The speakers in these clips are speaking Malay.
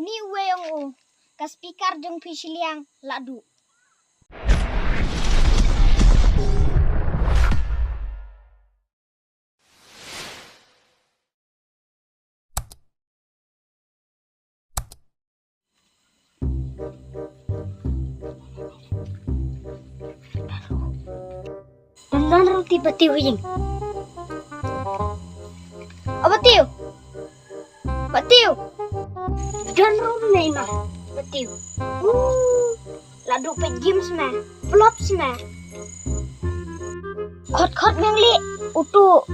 Uni weyong u kas pikar jeng pisiliang ladu. Dan roti batiu jeng. Batiu. Batiu. Dan roti na ima. Batiu. Ladu pe gym sme. Flop sme. Khot meng li utu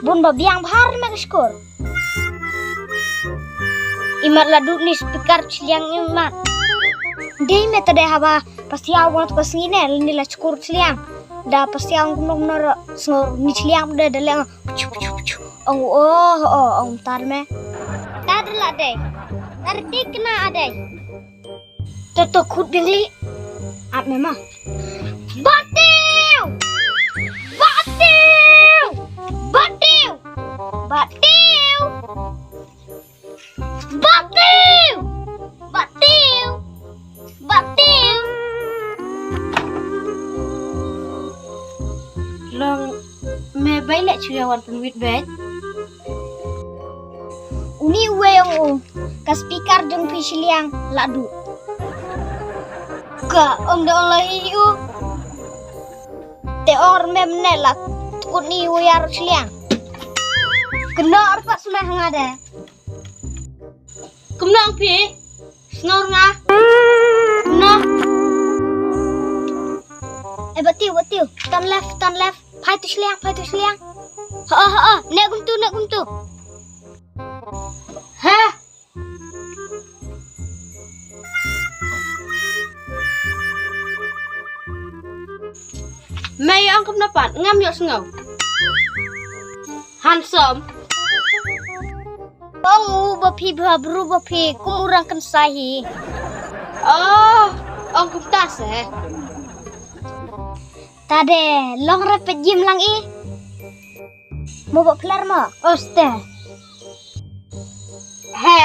bun babiang bahar mek skor. Imat ladu ni speaker ciliang imat. Dei me tade haba pasti awang tu pasingine ni la skor ciliang. Da pasti ang kumnor snor ni ciliang da dalang pucu. Ong tar me. Tar la dei. Tar dik na adai. Tato khut bingli. At me ma. Batiu! Batiu! Batiu! Batiu! Batiu! Batiu! Batiu! Long me bailek curiawan penwit bet. Uni weyong u kas pikar jeng pisiliang ladu. Ka om da online u. Te or mem nelat tukut ni uyar ciliang. Kena arpat semah ngade. Kemnang pi. Snor nga. Nah. Batiu. Turn left. Phai tu seliang. Nek gumtu. Ha? May ang kum dapat ngam yok sengau. Handsome. Bang bapi babru bapi kum urang kan sahi. Oh, ang kum tas eh. Tade long repet gym lang i. Mau bawa pelar ma? Oste. He?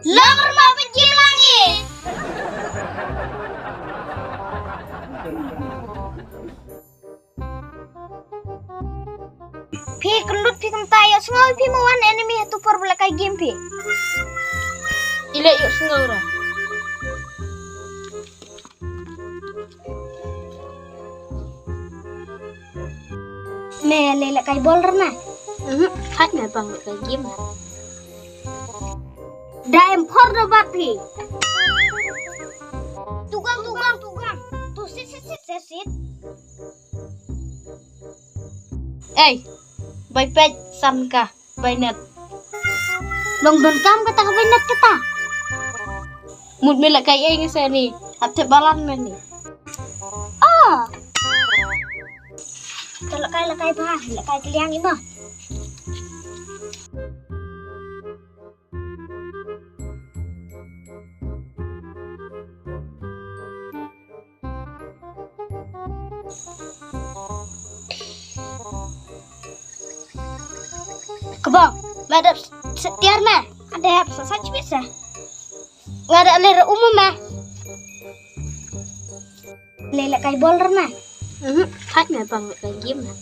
Long repet gym lang i. Pi kendut pi kentayo sengau pi mawan enemy hatu por belakang game pi. Ile yuk sengau ra. Me lelak kai bowler na. Hat me bang kai game. Da empor do bapi. Tugang. Tu sit. Bay pet sam ka, bay net. Long don kam kata ka bay net kata. Mut me lak kai eng se ni. Ate balan me ni. Lakai bah, lakai keliang ima. Kebang, madap setiar mah. Ada apa saja bisa. Nggak ada lera umum mah. Lelak kai bowler mah. Hat me bang kai game mah.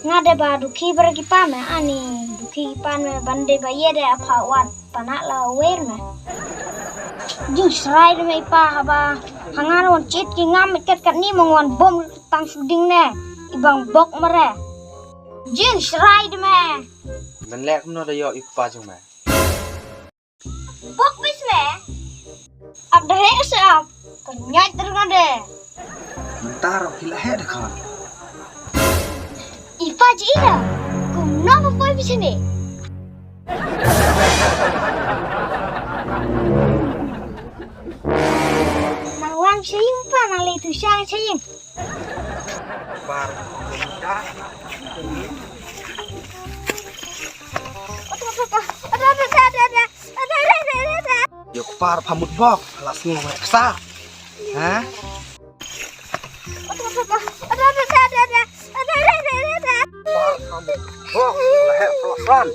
Ngade ba duki bergi pame ani duki pame bande ba yede apa wat panak la wer me jing srai me pa ba hangar won chit ki ngam ket kat ni mongwan bom tang suding ne ibang bok mere jing srai me dan lek no da yo ipa jung me bok bis me ab da he se ab kenyai ter ngade mentar hila he da kan Ipa jira, kumna apa bisa ni? Nang saying pa, nang litu siyang saying. Bar, ada. Yuk par pamut bok, alas ngomong sa, ha? Ada. Par pamut bok, leher plus Ran.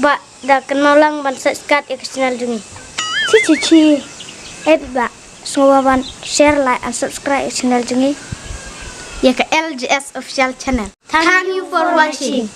Ba, dah kenal lang ban subscribe ya ke channel Jungi. Cici. Ba, semua ban share, like, and subscribe channel Jungi. Ya ke LGS official channel. Thank you for watching.